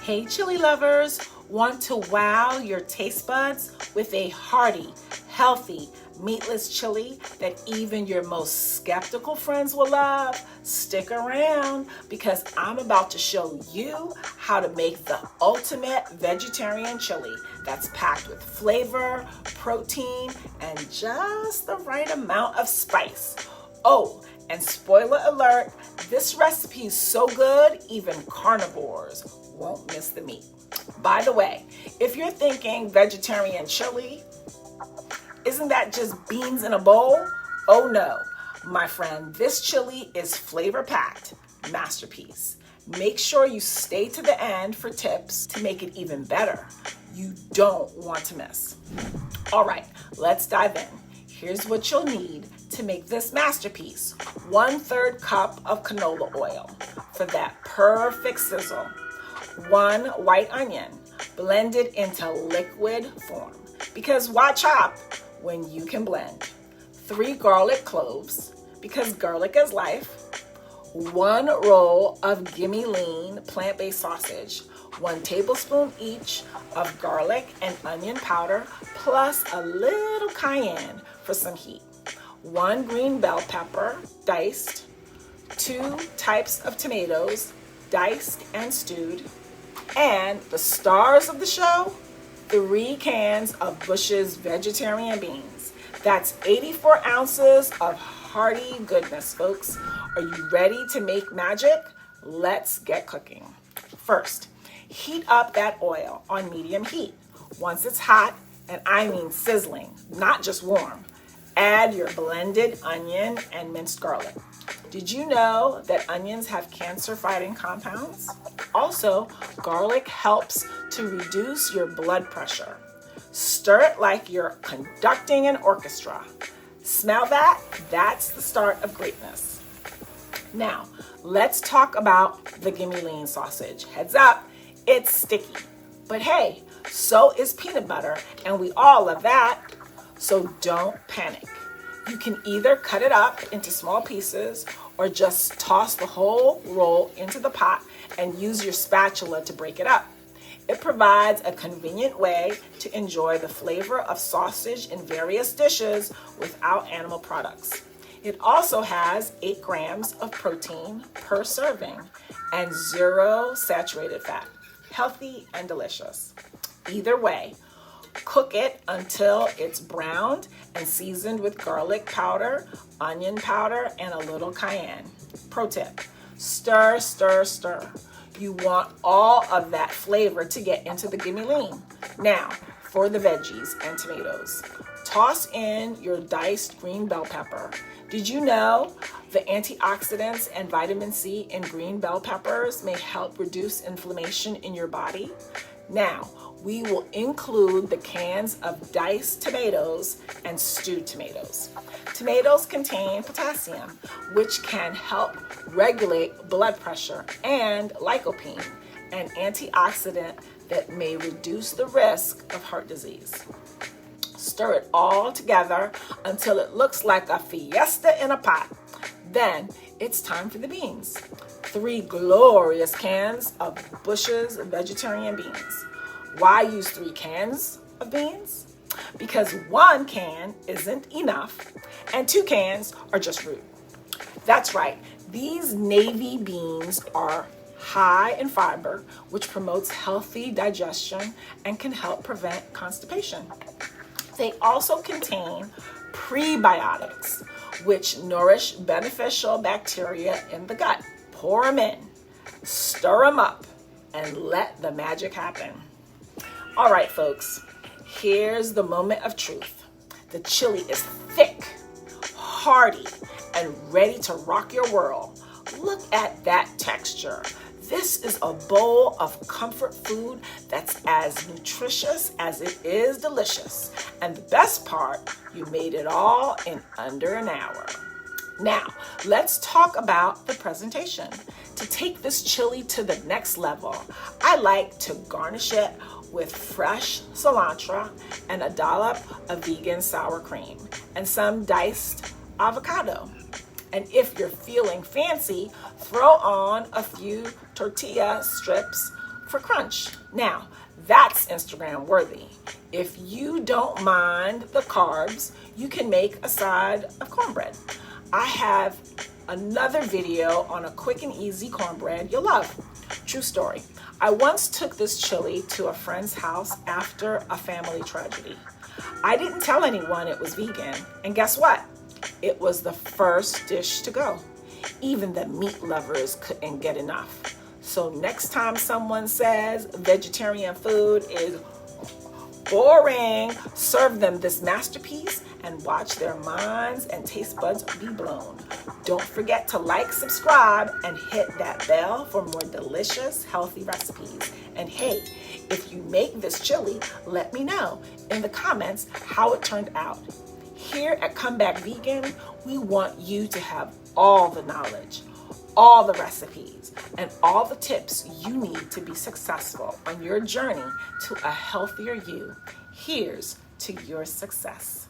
Hey chili lovers, want to wow your taste buds with a hearty, healthy, meatless chili that even your most skeptical friends will love? Stick around because I'm about to show you how to make the ultimate vegetarian chili that's packed with flavor, protein, and just the right amount of spice. Oh, and spoiler alert, this recipe is so good, even carnivores won't miss the meat. By the way, if you're thinking vegetarian chili, isn't that just beans in a bowl? Oh no, my friend, this chili is flavor-packed masterpiece. Make sure you stay to the end for tips to make it even better. You don't want to miss. All right, let's dive in. Here's what you'll need to make this masterpiece. 1/3 cup of canola oil for that perfect sizzle. 1 white onion, blended into liquid form. Because why chop when you can blend? 3 garlic cloves, because garlic is life. 1 roll of Gimme lean plant-based sausage. 1 tablespoon each of garlic and onion powder, plus a little cayenne for some heat. 1 green bell pepper, diced. 2 types of tomatoes, diced and stewed. And the stars of the show, 3 cans of Buch's vegetarian beans. That's 84 ounces of hearty goodness, folks. Are you ready to make magic? Let's get cooking. First, heat up that oil on medium heat. Once it's hot, and I mean sizzling, not just warm, add your blended onion and minced garlic. Did you know that onions have cancer-fighting compounds? Also, garlic helps to reduce your blood pressure. Stir it like you're conducting an orchestra. Smell that? That's the start of greatness. Now, let's talk about the Gimme lean sausage. Heads up, it's sticky. But hey, so is peanut butter, and we all love that. So don't panic. You can either cut it up into small pieces or just toss the whole roll into the pot and use your spatula to break it up. It provides a convenient way to enjoy the flavor of sausage in various dishes without animal products. It also has 8 grams of protein per serving and 0 saturated fat. Healthy and delicious. Either way, cook it until it's browned and seasoned with garlic powder, onion powder, and a little cayenne. Pro tip, stir, stir, stir. You want all of that flavor to get into the Gimme lean. Now, for the veggies and tomatoes. Toss in your diced green bell pepper. Did you know the antioxidants and vitamin C in green bell peppers may help reduce inflammation in your body? Now, we will include the cans of diced tomatoes and stewed tomatoes. Tomatoes contain potassium, which can help regulate blood pressure, and lycopene, an antioxidant that may reduce the risk of heart disease. Stir it all together until it looks like a fiesta in a pot. Then it's time for the beans. 3 glorious cans of Buch's vegetarian beans. Why use 3 cans of beans? Because 1 can isn't enough and 2 cans are just rude. That's right, these navy beans are high in fiber, which promotes healthy digestion and can help prevent constipation. They also contain prebiotics, which nourish beneficial bacteria in the gut. Pour them in, stir them up, and let the magic happen. All right, folks, here's the moment of truth. The chili is thick, hearty, and ready to rock your world. Look at that texture. This is a bowl of comfort food that's as nutritious as it is delicious. And the best part, you made it all in under an hour. Now, let's talk about the presentation. To take this chili to the next level, I like to garnish it with fresh cilantro and a dollop of vegan sour cream and some diced avocado. And if you're feeling fancy, throw on a few tortilla strips for crunch. Now, that's Instagram worthy. If you don't mind the carbs, you can make a side of cornbread. I have another video on a quick and easy cornbread you'll love. True story. I once took this chili to a friend's house after a family tragedy. I didn't tell anyone it was vegan, and guess what? It was the first dish to go. Even the meat lovers couldn't get enough. So next time someone says vegetarian food is boring, serve them this masterpiece and watch their minds and taste buds be blown. Don't forget to like, subscribe, and hit that bell for more delicious, healthy recipes. And hey, if you make this chili, let me know in the comments how it turned out. Here at Come Back Vegan, we want you to have all the knowledge, all the recipes, and all the tips you need to be successful on your journey to a healthier you. Here's to your success.